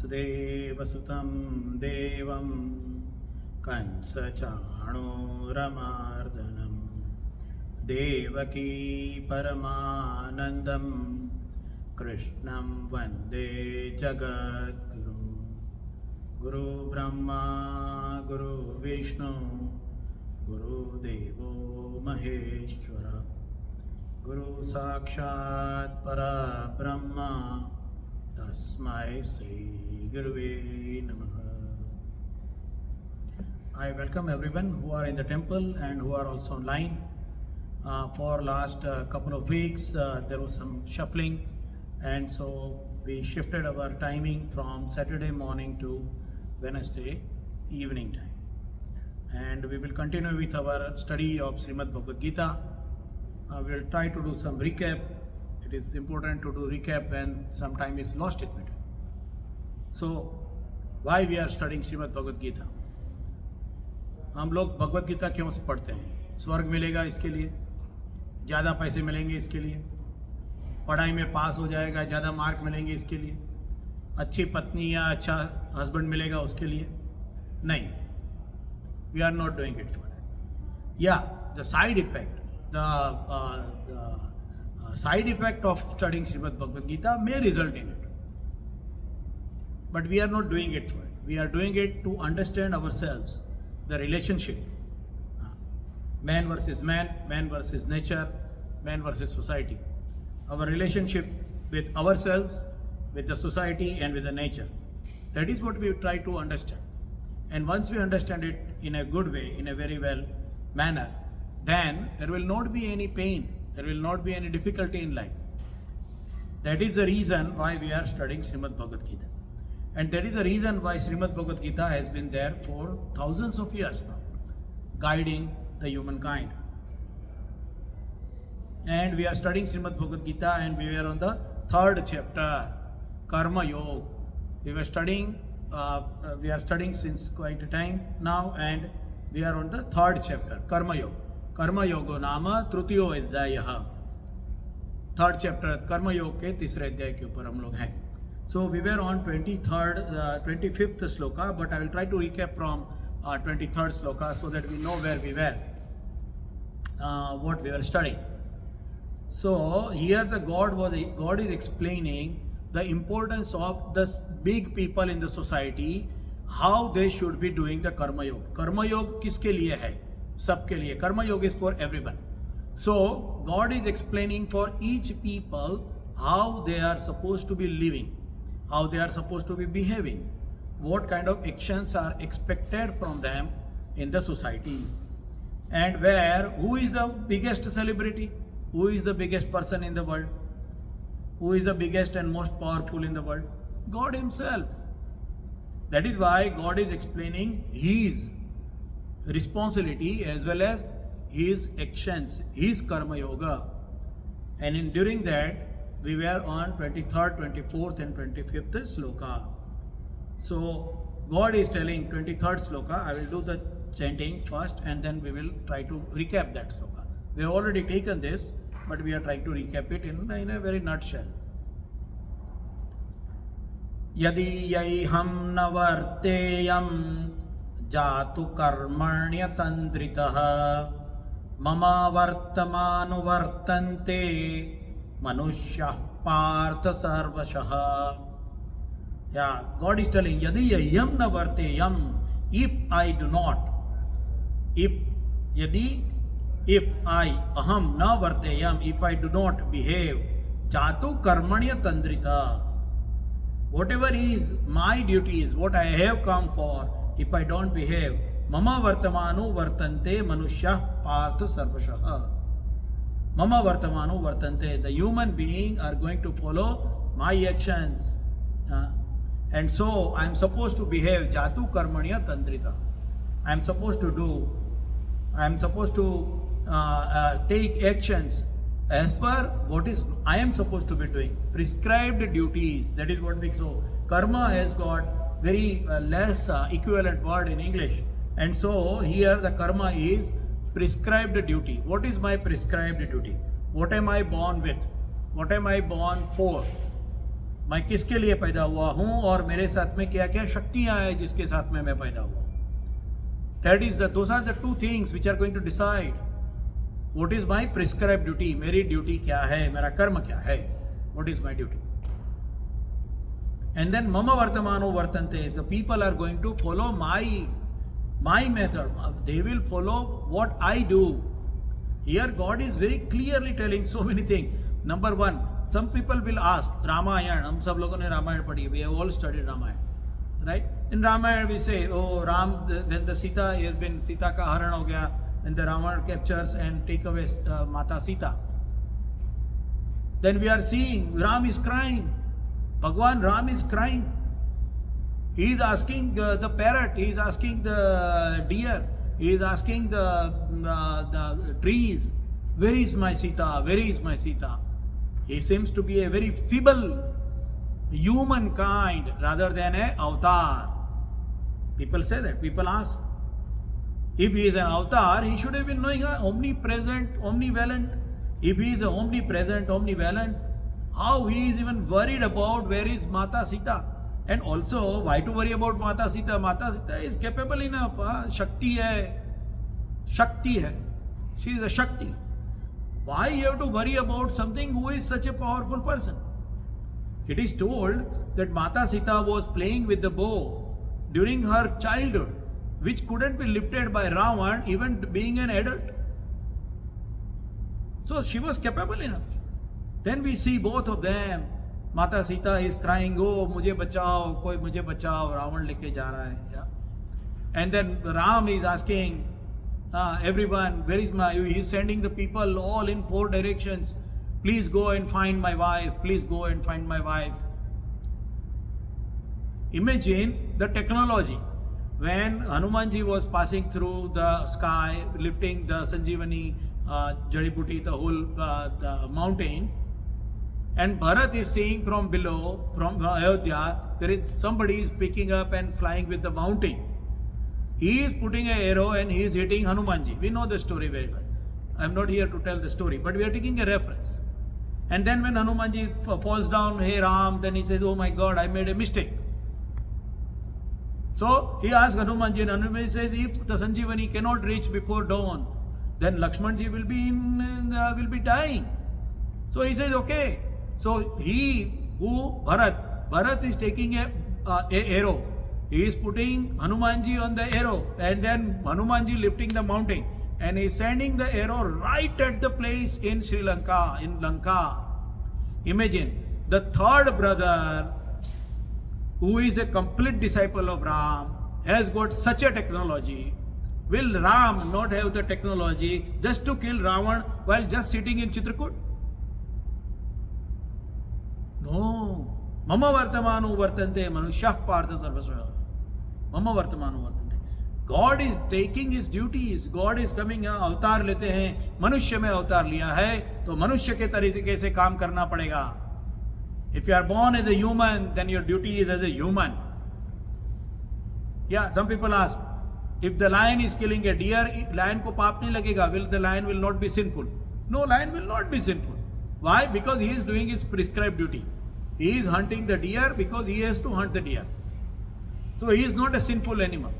वसुदेवसुतं देवं कंसचाणूरमार्दनं देवकी परमानन्दं कृष्णं वन्दे जगद्गुरुं गुरुब्रह्मा गुरुविष्णु गुरुदेवो महेश्वर गुरु साक्षात् परब्रह्म तस्मै श्री गुरुवे नमः. I welcome everyone who are in the temple and who are also online. For last couple of weeks there was some shuffling, and so we shifted our timing from Saturday morning to Wednesday evening time, and we will continue with our study of Srimad Bhagavad Gita. We will try to do some recap. It is important to do recap when some time is lost in between. So why we are studying Srimad Bhagavad Gita? हम लोग भगवत गीता क्यों से पढ़ते हैं? स्वर्ग मिलेगा इसके लिए, ज़्यादा पैसे मिलेंगे इसके लिए, पढ़ाई में पास हो जाएगा, ज़्यादा मार्क मिलेंगे इसके लिए, अच्छी पत्नी या अच्छा हस्बैंड मिलेगा उसके लिए? नहीं, we are not doing it for that. या the side effect, the side effect of studying Srimad Bhagavad Gita may result in it, but we are not doing it for it. We are doing it to understand ourselves, the relationship, man versus man, man versus nature, man versus society, our relationship with ourselves, with the society and with the nature. That is what we try to understand, and once we understand it in a good way, in a very well manner, then there will not be any pain, there will not be any difficulty in life. That is the reason why we are studying Srimad Bhagavad Gita. And that is the reason why Srimad Bhagavad Gita has been there for thousands of years now, guiding the humankind. And we are studying Srimad Bhagavad Gita, and we are on the third chapter, Karma Yoga. We are studying since quite a time now, and we are on the third chapter, Karma Yoga. कर्म योगो नाम तृतीयो अध्याय. Third chapter कर्म योग के तीसरे अध्याय के ऊपर हम लोग हैं. So we were on 25th shloka, but I will try to recap from 23rd shloka so that we know where we were, what we were studying. So here the god is explaining the importance of the big people in the society, how they should be doing the karmayoga. Karmayoga किसके लिए है? सबके लिए. Karma yoga is for everyone. So God is explaining for each people how they are suppose to be living, how they are suppose to be behaving, what kind of actions are expected from them in the society, and who is the biggest celebrity, who is the biggest person in the world, who is the biggest and most powerful in the world? God himself. That is why God is explaining his responsibility as well as his actions, his karma yoga. And during that we were on 23rd, 24th and 25th sloka. So God is telling 23rd sloka, I will do the chanting first and then we will try to recap that sloka. We have already taken this, but we are trying to recap it in a very nutshell. Yadi yaiham navarteyam जातु कर्मण्यतंत्रितः मम वर्तमानुवर्तन्ते मनुष्यः पार्थ सर्वशः. Yeah, God is telling, यदि यह्यम न वर्तेयम, if I do not, if I अहम न वर्तेयम, if I do not behave, जातु कर्मण्यतंत्रितः, whatever is my duties, what I have come for, if I don't behave, mama vartamanu vartante manushya partha sarvashah. Mama vartamanu vartante, the human being are going to follow my actions, and so I am supposed to behave jatu karmanya tandrita. I am supposed to take actions as per what is I am supposed to be doing, prescribed duties. That is what we so karma has got very less equivalent word in English, and so here the karma is prescribed duty. What is my prescribed duty? What am I born with? What am I born for? मैं किसके लिए पैदा हुआ हूं और मेरे साथ में क्या क्या शक्तियां हैं जिसके साथ में मैं पैदा हुआ. Those are the two things which are going to decide what is my prescribed duty. मेरी ड्यूटी क्या है, मेरा कर्म क्या है, what is my duty. And then mama vartamano vartante, the people are going to follow my method. They will follow what I do. Here God is very clearly telling so many things. Number one, some people will ask, Ramayana, हम सब लोगों ने रामायण पढ़ी, we have all studied Ramayana, right? In Ramayana we say, oh Ram, when the Sita has been, Sita का हरण हो गया, and the Ravana captures and take away Mata Sita. Then we are seeing Ram is crying. Bhagwan Ram is crying. He is asking the parrot, he is asking the deer, he is asking the trees, where is my Sita? Where is my Sita? He seems to be a very feeble humankind rather than a avatar. People say that. People ask. If he is an avatar, he should have been knowing omnipresent, omnivalent. If he is a omnipresent, omnivalent, how he is even worried about where is Mata Sita? And also, why to worry about Mata Sita? Mata Sita is capable enough. Shakti hai. Shakti hai. She is a Shakti. Why you have to worry about something who is such a powerful person? It is told that Mata Sita was playing with the bow during her childhood, which couldn't be lifted by Ravan even being an adult. So she was capable enough. Then we see both of them. Mata Sita is crying, oh, mujhe bachao, koi mujhe bachao, Ravan leke ja raha hai. Yeah. And then Ram is asking everyone, where is my, he is sending the people all in 4 directions. Please go and find my wife. Please go and find my wife. Imagine the technology. When Hanumanji was passing through the sky, lifting the Sanjeevani Jadibuti, the whole the mountain, and Bharat is seeing from below, from Ayodhya, there is somebody is picking up and flying with the mountain. He is putting an arrow and he is hitting Hanumanji. We know the story very well. I am not here to tell the story, but we are taking a reference. And then when Hanumanji falls down, hey Ram, then he says, oh my God, I made a mistake. So he asks Hanumanji, and Hanumanji says, if the Sanjeevani cannot reach before dawn, then Lakshmanji will be dying. So he says, okay. So Bharat is taking a arrow. He is putting Hanumanji on the arrow, and then Hanumanji lifting the mountain, and he is sending the arrow right at the place in Sri Lanka, in Lanka. Imagine, the third brother, who is a complete disciple of Ram, has got such a technology. Will Ram not have the technology just to kill Ravan while just sitting in Chitrakoot? No. Mama vartamanu vartante manushah partha sarvasva. Mama vartamanu vartante. God is taking his duties. God is coming, अवतार लेते हैं. मनुष्य में अवतार लिया है तो मनुष्य के तरीके से काम करना पड़ेगा. If you are born as a human, then your duty is as a human. Yeah, some people ask, if the lion is killing a deer, lion को पाप नहीं लगेगा? The lion will not be sinful? No, lion will not be sinful. Why? Because he is doing his prescribed duty. He is hunting the deer because he has to hunt the deer. So he is not a sinful animal.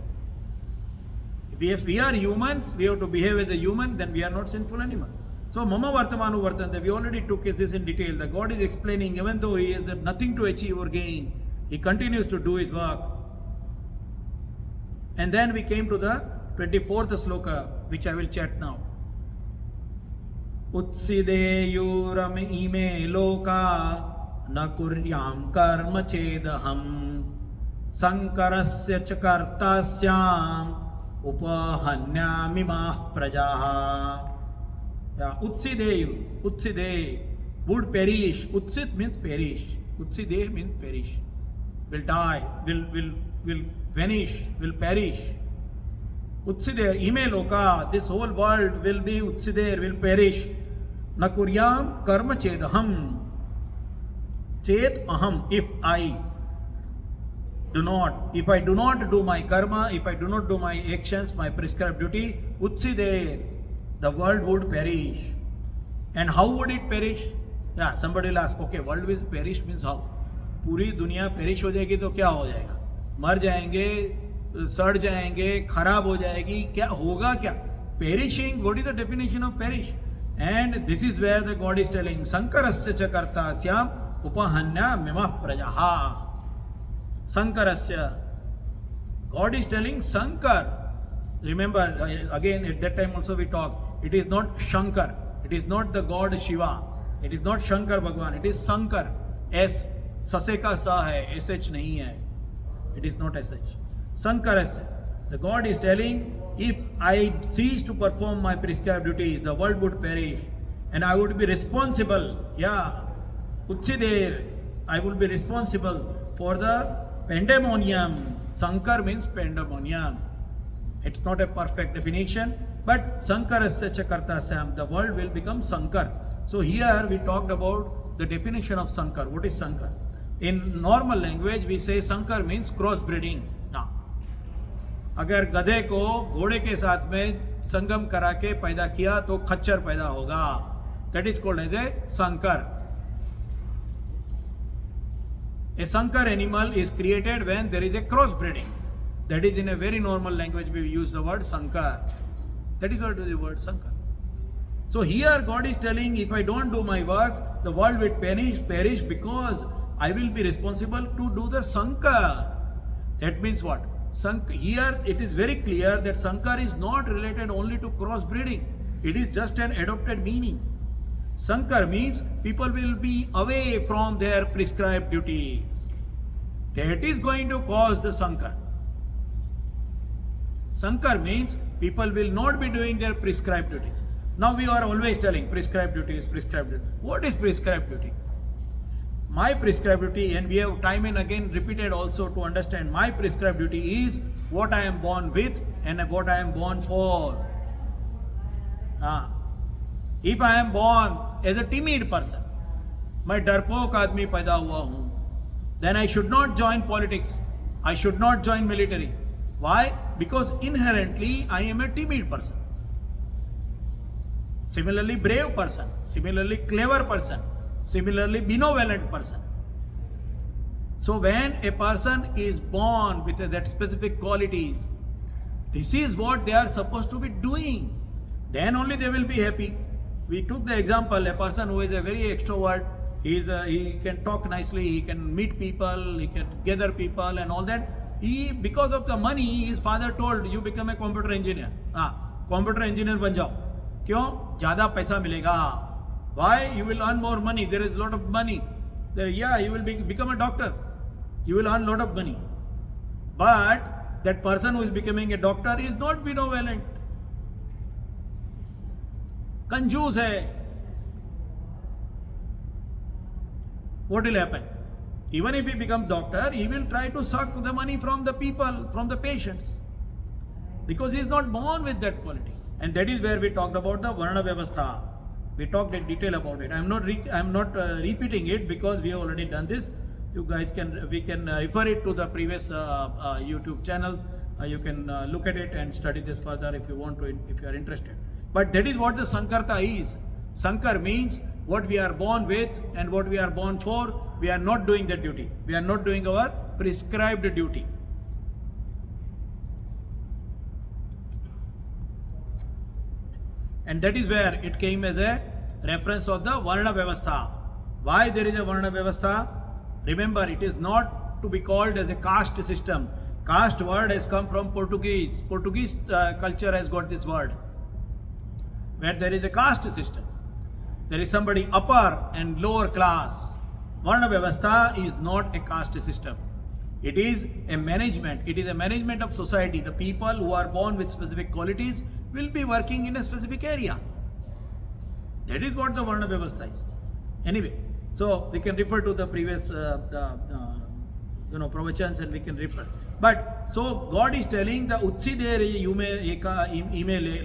If we are humans, we have to behave as a human, then we are not sinful animal. So Mama Vartamanu Vartante, we already took this in detail. The God is explaining, even though he has nothing to achieve or gain, he continues to do his work. And then we came to the 24th sloka, which I will chat now. Utsideyuram ime loka na kuryam karma chedaham sankarasya chakartasyam upahanyamimah prajaha. Yeah, Utsidey would perish. Utsit means perish. Utsidey means perish. Will die, will vanish, will perish. Utsidey, ime loka, this whole world will be Utsidey, will perish. Nakuryam karma chedaham. Chet aham, if I do not do my karma, if I do not do my actions, my prescribed duty, Utsidey, the world would perish. And how would it perish? Yeah, somebody will ask, okay, world will perish means how? पूरी दुनिया perish हो जाएगी तो क्या हो जाएगा? मर जाएंगे, सड़ जाएंगे, खराब हो जाएगी, क्या होगा? क्या perishing? What is the definition of perish? And this is where the god is telling संकरस्य च कर्तास्याम उपहन्या मिमः प्रजाः. संकरस्य, God is telling Sankar. Remember, again at that time also we talked, it is not Shankar, it is not the God Shiva, it is not Shankar Bhagwan, it is Sankar. S sase ka sa hai, sh nahi hai, it is not sh. Sankarasya, the God is telling, if I cease to perform my prescribed duties, the world would perish and I would be responsible. Utsidher, I will be responsible for the pandemonium. Sankar means pandemonium. It's not a perfect definition, but Sankarasya cha kartasyam, the world will become Sankar. So here we talked about the definition of Sankar. What is Sankar? In normal language we say Sankar means crossbreeding. Now, अगर गधे को घोड़े के साथ में संगम करा के पैदा किया तो खच्चर पैदा होगा. That is called as a Sankar. A Sankar animal is created when there is a crossbreeding. That is, in a very normal language we use the word Sankar. That is what is the word Sankar. So here God is telling, if I don't do my work, the world will perish because I will be responsible to do the Sankar. That means what? Here it is very clear that Sankar is not related only to crossbreeding. It is just an adopted meaning. Sankar means people will be away from their prescribed duties. That is going to cause the Sankar. Sankar means people will not be doing their prescribed duties. Now we are always telling prescribed duties, prescribed duties. What is prescribed duty? My prescribed duty, and we have time and again repeated also to understand, my prescribed duty is what I am born with and what I am born for. If I am born as a timid person, मैं डरपोक आदमी पैदा हुआ हूं, then I should not join politics. I should not join military. Why? Because inherently I am a timid person. Similarly brave person, similarly clever person, similarly benevolent person. So when a person is born with that specific qualities, this is what they are supposed to be doing. Then only they will be happy. We took the example, a person who is a very extrovert, he can talk nicely, he can meet people, he can gather people and all that. Because of the money, his father told, you become a computer engineer. Computer engineer ban jao. क्यों? ज़्यादा पैसा मिलेगा. Why? You will earn more money. There is a lot of money. You will become a doctor. You will earn a lot of money. But that person who is becoming a doctor is not benevolent. कंजूस है. What will happen? Even if he becomes doctor, he will try to suck the money from the people, from the patients, because he is not born with that quality. And that is where we talked about the Varna Vyavastha. We talked in detail about it. I am not repeating it because we have already done this. You guys we can refer it to the previous YouTube channel. You can look at it and study this further if you want to, if you are interested. But that is what the Sankarta is. Sankar means what we are born with and what we are born for. We are not doing that duty. We are not doing our prescribed duty. And that is where it came as a reference of the Varna Vyavastha. Why there is a Varna Vyavastha? Remember, it is not to be called as a caste system. Caste word has come from Portuguese. Portuguese culture has got this word. Where there is a caste system. There is somebody upper and lower class. Varna Vyavastha is not a caste system. It is a management. It is a management of society. The people who are born with specific qualities will be working in a specific area. That is what the Varna Vyavastha is. Anyway, so we can refer to the previous pravachans and we can refer. But so God is telling the Utsidher ime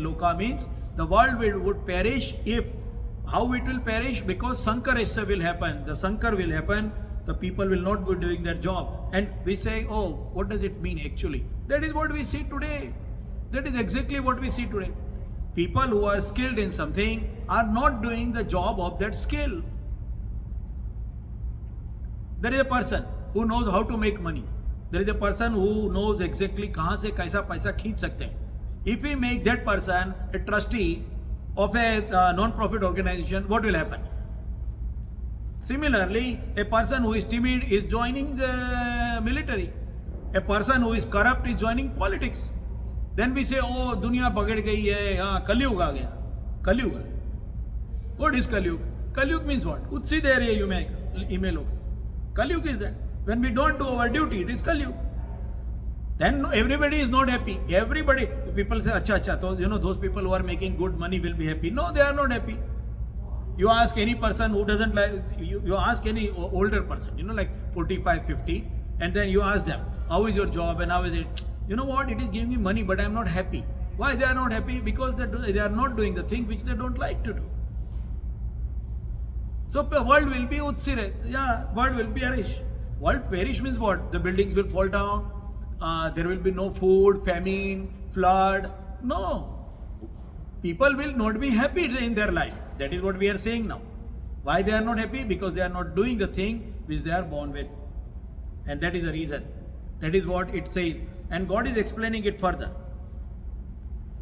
loka means the world would perish if, how it will perish? Because Sankarasya will happen. The Sankar will happen. The people will not be doing their job. And we say, oh, what does it mean actually? That is what we see today. That is exactly what we see today. People who are skilled in something are not doing the job of that skill. There is a person who knows how to make money. There is a person who knows exactly कहाँ से कैसा पैसा खींच सकते हैं. If we make that person a trustee of a non-profit organization, what will happen? Similarly, a person who is timid is joining the military. A person who is corrupt is joining politics. Then we say, oh, दुनिया पकड़ गई है, हाँ कलयुग आ गया. कलयुग. What is कलयुग? Kalyug means what? Utsi there you make email. Kalyug is that. When we don't do our duty, it is Kalyug. Then everybody is not happy. Everybody, people say, acha, so those people who are making good money will be happy. No, they are not happy. You ask any person who doesn't like, you ask any older person, like 45, 50, and then you ask them, how is your job and how is it? You know what? It is giving me money, but I am not happy. Why they are not happy? Because they are not doing the thing which they don't like to do. So the world will be utsire. Yeah, world will be perish. World perish means what? The buildings will fall down. There will be no food, famine, flood. No. People will not be happy in their life. That is what we are saying now. Why they are not happy? Because they are not doing the thing which they are born with. And that is the reason. That is what it says. And God is explaining it further.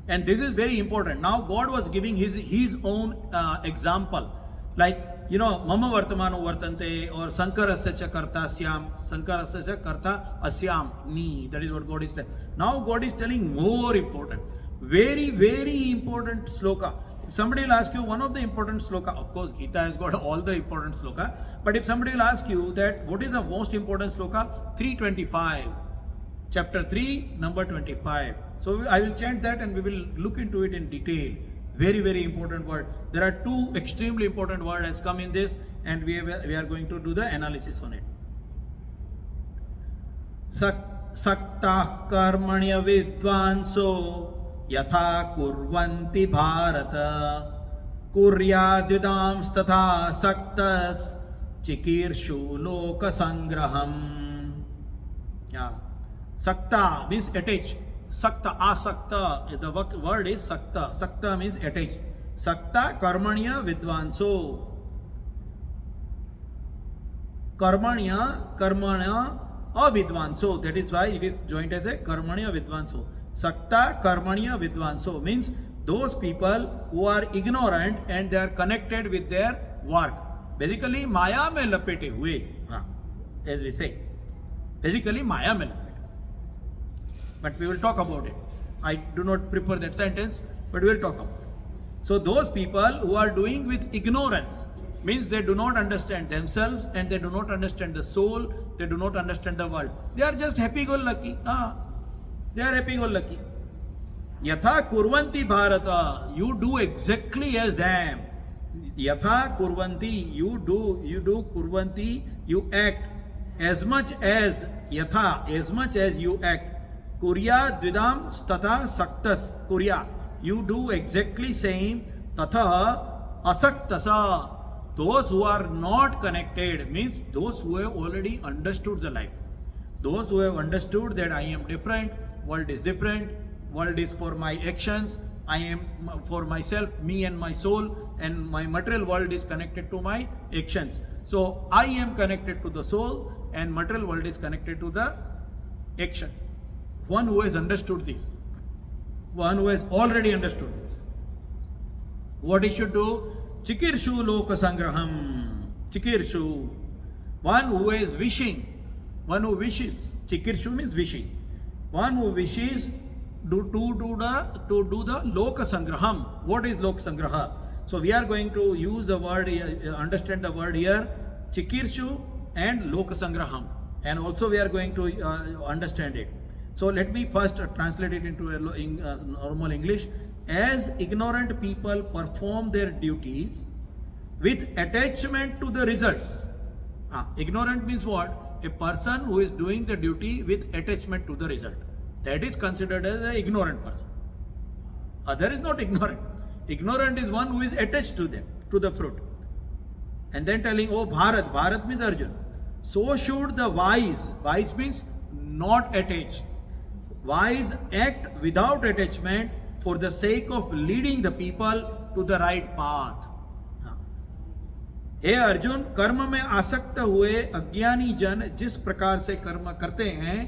And this is very important. Now God was giving his own example. Like, mama vartamano vartante or sankarasya cha karta asyam, sankarasya cha karta asyam, me. That is what God is telling. Now God is telling more important, very, very important sloka. If somebody will ask you one of the important sloka, of course Gita has got all the important sloka, but if somebody will ask you that what is the most important sloka, 325, chapter 3, number 25. So I will chant that and we will look into it in detail. Very, very important word. There are two extremely important words has come in this, and we are going to do the analysis on it. Sakta karmanya vidvanso yatha kurvanti bharata kuryadvidams tatha saktas chikirshu loka sangraham. Yeah. Sakta means attach. Sakta, asakta, the word is sakta. Sakta means attached. Sakta karmanya vidvanso. Karmanya avidvanso. That is why it is joined as a karmanya vidvanso. Sakta karmanya vidvanso means those people who are ignorant and they are connected with their work. Basically, maya mein lapete hue. As we say. Basically, maya mein lapete. But we will talk about it. I do not prepare that sentence, but we will talk about it. So those people who are doing with ignorance means they do not understand themselves and they do not understand the soul, they do not understand the world. They are just happy-go-lucky. They are happy-go-lucky. Yatha kurvanti bharata, you do exactly as them. Yatha kurvanti, you do kurvanti, you act as much as yatha, as much as you act. Kurya dvidam tatha saktas. Kurya, you do exactly same. Tatha asaktasa. Those who are not connected means those who have already understood the life. Those who have understood that I am different, world is different, world is for my actions, I am for myself, me and my soul, and my material world is connected to my actions. So I am connected to the soul and material world is connected to the action. One who has understood this, one who has already understood this, what he should do? Chikirshu loka sangraham. Chikirshu, one who is wishing, one who wishes. Chikirshu means wishing. One who wishes to do the loka sangraham. What is loka sangraha? So we are going to use the word, understand the word here, Chikirshu and loka sangraham, and also we are going to understand it. So let me first translate it into normal English. As ignorant people perform their duties with attachment to the results. Ignorant means what? A person who is doing the duty with attachment to the result. That is considered as an ignorant person. Other is not ignorant. Ignorant is one who is attached to them, to the fruit. And then telling, oh Bharat, Bharat means Arjun. So should the wise, wise means not attached. Wise act without attachment for the sake of leading the people to the right path. हे अर्जुन, कर्म में आसक्त हुए अज्ञानी जन जिस प्रकार से कर्म करते हैं,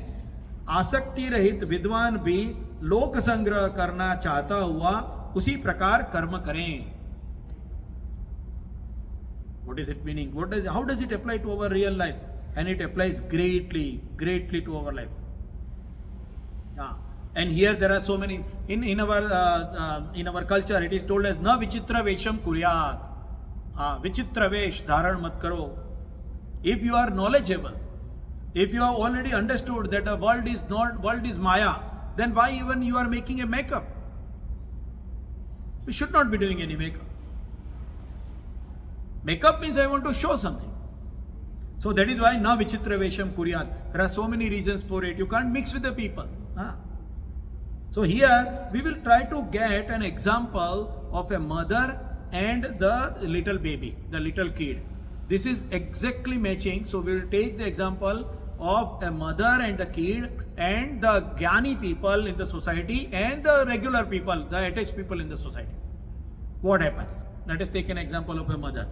आसक्ति रहित विद्वान भी लोक संग्रह करना चाहता हुआ उसी प्रकार कर्म करें. What is it meaning? How does it apply to our real life? And it applies greatly to our life. Yeah. And here there are so many in our culture. It is told as na vichitra vesham kuryat. Vichitra vesh dharan mat karo. If you are knowledgeable, if you have already understood that the world is maya, then why even you are making a makeup? We should not be doing any makeup. Makeup means I want to show something. So that is why na vichitra vesham kuryat. There are so many reasons for it. You can't mix with the people. So here we will try to get an example of a mother and the little baby, the little kid. This is exactly matching. So we will take the example of a mother and the kid and the jnani people in the society and the regular people, the attached people in the society. What happens? Let us take an example of a mother.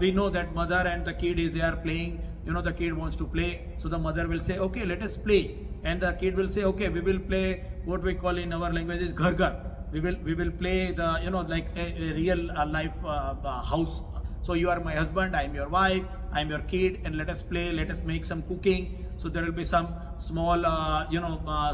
We know that mother and the kid they are playing. The kid wants to play. So the mother will say, okay, let us play. And the kid will say, okay, we will play what we call in our language is ghar ghar. We will play the, like a real life house. So you are my husband, I am your wife, I am your kid, and let us play, let us make some cooking. So there will be some small,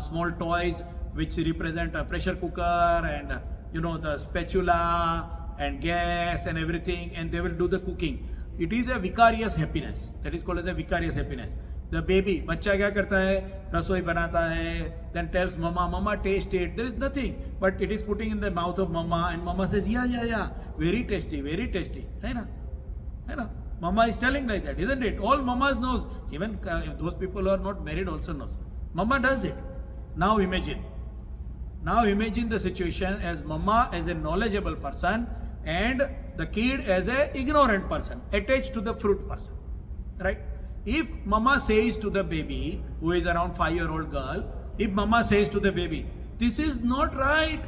small toys which represent a pressure cooker and, the spatula and gas and everything, and they will do the cooking. It is a vicarious happiness. That is called as a vicarious happiness. The baby, बच्चा क्या करता है? रसोई बनाता है, then tells mama, taste it. There is nothing, but it is putting in the mouth of mama, and mama says, yeah, very tasty, है ना? Mama is telling like that, isn't it? All mamas knows. Even those people who are not married also knows. Mama does it. Now imagine the situation as mama as a knowledgeable person and the kid as a ignorant person attached to the fruit person, right? If mama says to the baby who is around 5-year-old girl, if mama says to the baby, this is not right,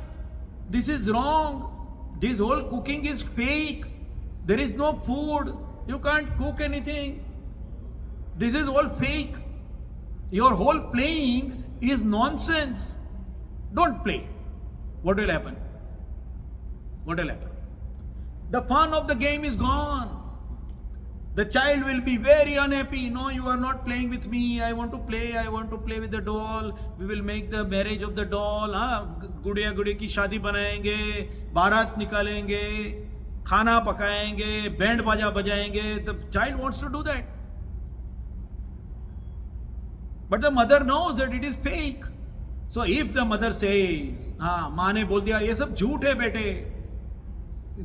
this is wrong, this whole cooking is fake, there is no food, you can't cook anything, this is all fake, your whole playing is nonsense, don't play. What will happen? The fun of the game is gone. The child will be very unhappy. No, you are not playing with me. I want to play with the doll. We will make the marriage of the doll. गुड़िया गुड़ी की शादी बनाएंगे, बारात निकालेंगे, खाना पकाएंगे, band बाजा बजाएंगे. The child wants to do that. But the mother knows that it is fake. So if the mother says, माँ ने बोल दिया ये सब झूठ है बेटे,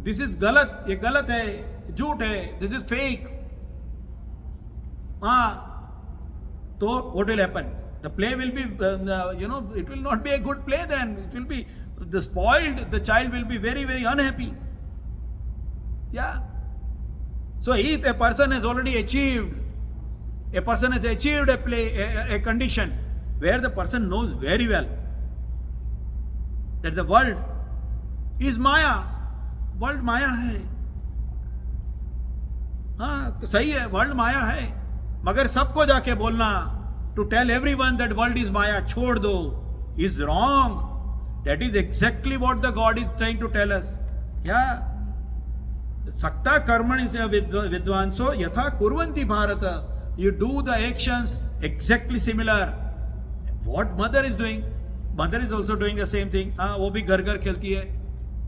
this is गलत, ये गलत है, झूठ है, this is fake. So what will happen? The play will be, it will not be a good play then. It will be spoiled. The child will be very, very unhappy. Yeah. So if a person has already achieved, a condition where the person knows very well that the world is Maya. World माया है. सही है, world माया है, मगर सबको जाके बोलना to tell everyone that world is Maya, छोड़ दो, is wrong. That is exactly what the god is trying to tell us. क्या सक्ता कर्मणि से विद्वांसो यथा कुर्वन्ति भारत. You do the actions exactly similar. What mother is doing, mother is also doing the same thing. वो भी घर घर खेलती है.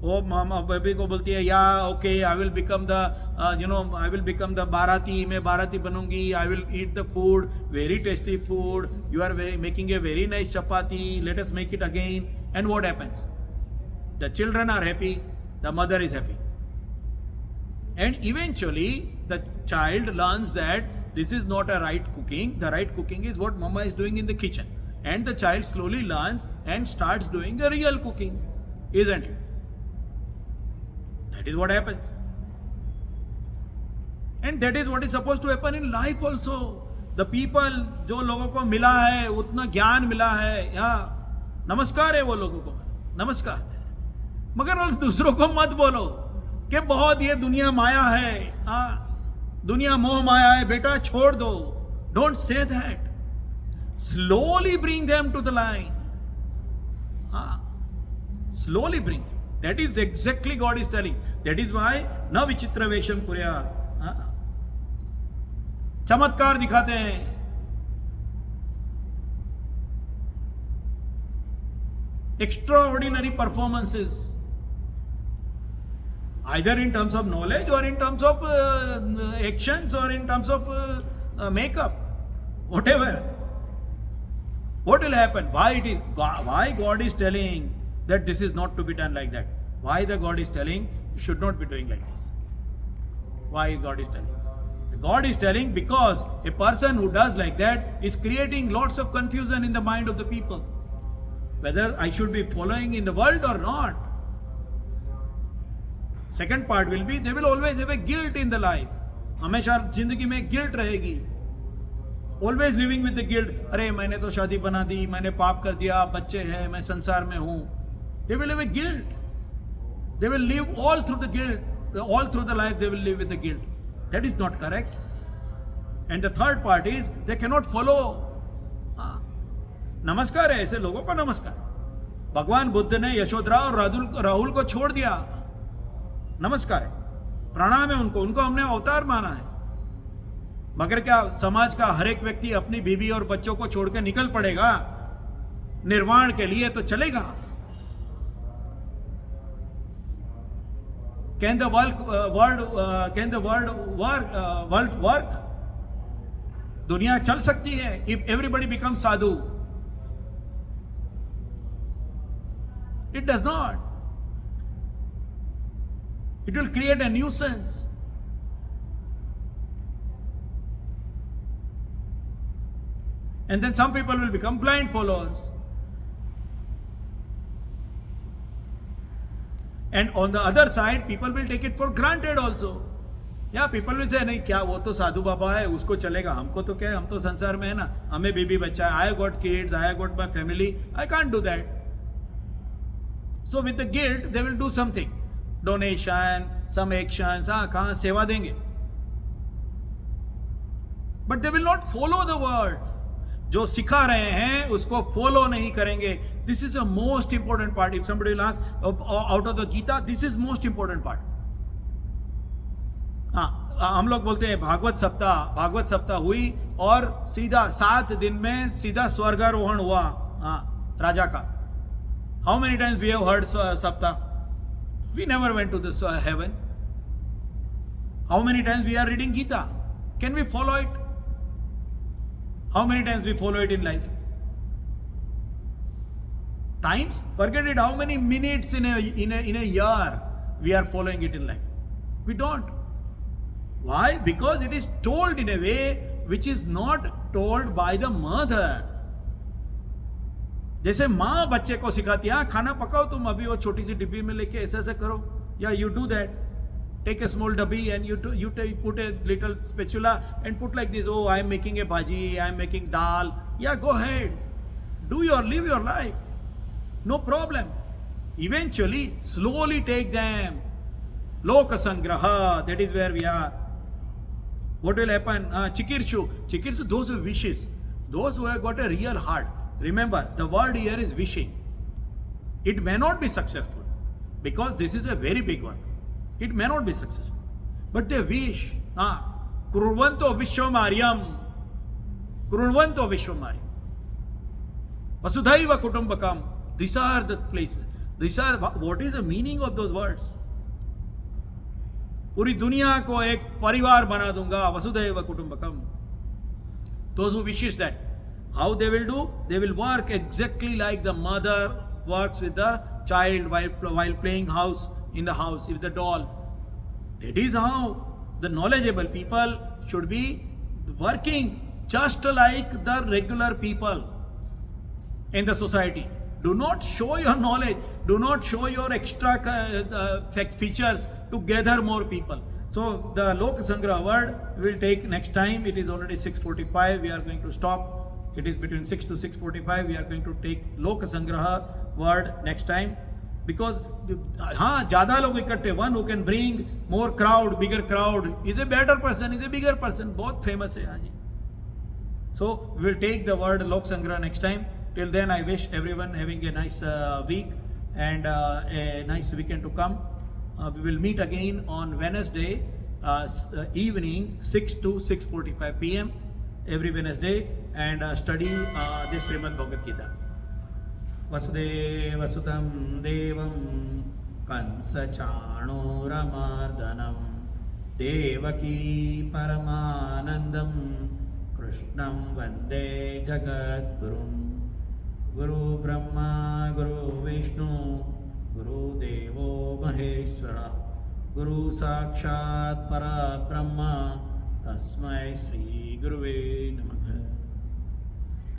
वो मामा बेबी को बोलती है, या okay I will become the baraati, मैं बाराती बनूंगी, I will eat the food, very tasty food, you are making a very nice chapati, let us make it again. And what happens? The children are happy, the mother is happy, and eventually the child learns that this is not a right cooking. The right cooking is what mama is doing in the kitchen, and the child slowly learns and starts doing the real cooking, isn't it? That is what happens. And that is what is supposed to happen in life also. The people, जो लोगों को मिला है, उतना ज्ञान मिला है, या नमस्कार है वो लोगों को, नमस्कार, मगर दूसरों को मत बोलो. कि बहुत ये दुनिया माया है, दुनिया मोह माया है, बेटा छोड़ दो. Don't say that. Slowly bring them to the line. Slowly bring. That is exactly God is telling. That is why na vichitra vesham kurya. चमत्कार दिखाते हैं. Extraordinary performances, either in terms of knowledge or in terms of actions or in terms of makeup, whatever. What will happen? Why God is telling that this is not to be done like that? Why the God is telling you should not be doing like this? Why God is telling? God is telling because a person who does like that is creating lots of confusion in the mind of the people. Whether I should be following in the world or not. Second part will be they will always have a guilt in the life. हमेशा जिंदगी में guilt रहेगी. Always living with the guilt. अरे मैंने तो शादी बना दी, मैंने पाप कर दिया, बच्चे हैं, मैं संसार में हूं. They will have a guilt. They will live all through the guilt. All through the life they will live with the guilt. That is not correct. And the third part is they cannot follow. नमस्कार है, ऐसे लोगों को नमस्कार. भगवान बुद्ध ने यशोधरा और राहुल को छोड़ दिया. नमस्कार है, प्रणाम है उनको हमने अवतार माना है. मगर क्या समाज का हर एक व्यक्ति अपनी बीवी और बच्चों को छोड़ के निकल पड़ेगा निर्वाण के लिए? तो चलेगा? Can the world work? दुनिया चल सकती है if everybody becomes sadhu? It does not. It will create a nuisance. And then some people will become blind followers. And on the other side, people will take it for granted also. Yeah, people will say, नहीं क्या वो तो साधु बाबा है, उसको चलेगा, हमको तो क्या है, हम तो संसार में है ना, हमें बीबी बच्चा है, I got kids, I got my family, I can't do that. So with the guilt, they will do something. Donation, some actions, कहाँ सेवा देंगे. But they will not follow the word. जो सिखा रहे हैं उसको फॉलो नहीं करेंगे. This is the most important part. If somebody will ask out of the Gita, this is most important part. हम लोग बोलते हैं भागवत सप्ताह हुई और सीधा 7 दिन में सीधा स्वर्गारोहण हुआ राजा का. How many times we have heard saptah? We never went to this heaven. How many times we are reading Gita? Can we follow it? How many times we follow it in life? Times? Forget it. How many minutes in a year we are following it in life? We don't. Why? Because it is told in a way which is not told by the mother. जैसे माँ बच्चे को सिखाती है, खाना पकाओ तुम, अभी वो छोटी सी डिब्बी में लेके ऐसे ऐसे करो. या you do that. Take a small dabbi and you put a little spatula and put like this. Oh, I am making a bhaji, I am making dal. Yeah, go ahead. Live your life. No problem. Eventually, slowly take them. Loka sangraha, that is where we are. What will happen? Chikirshu, those who wishes, those who have got a real heart. Remember, the word here is wishing. It may not be successful because this is a very big one. It may not be successful, but they wish. Kurvanto Vishwamaryam. Vasudhaiva Kutumbakam. These are the places. What is the meaning of those words? पूरी दुनिया को एक परिवार बना दूंगा. वसुधैव कुटुंबकम. Those who wishes that. How they will do? They will work exactly like the mother works with the child while playing house in the house with the doll. That is how the knowledgeable people should be working just like the regular people in the society. Do not show your knowledge. Do not show your extra features to gather more people. So the Loka Sangraha word will take next time. It is already 6:45. We are going to stop. It is between 6 to 6:45. We are going to take Loka Sangraha word next time. Because हाँ ज़्यादा लोग इकट्ठे, one who can bring more crowd, bigger crowd is a better person, is a bigger person, बहुत famous है हाँ जी. So we will take the word Lok Sangrah next time. Till then, I wish everyone having a nice week and a nice weekend to come. We will meet again on Wednesday evening 6 to 6:45 p.m. every Wednesday and study this Srimad Bhagavad Gita. Vasudevasutam Devam Kansachanuramardanam Devaki Paramanandam Krishnam Vande Jagadgurum. Guru Brahma, Guru Vishnu, Guru Devo Maheshwara, Guru Sakshat Para Brahma, Tasmai Sri Guruve Namah.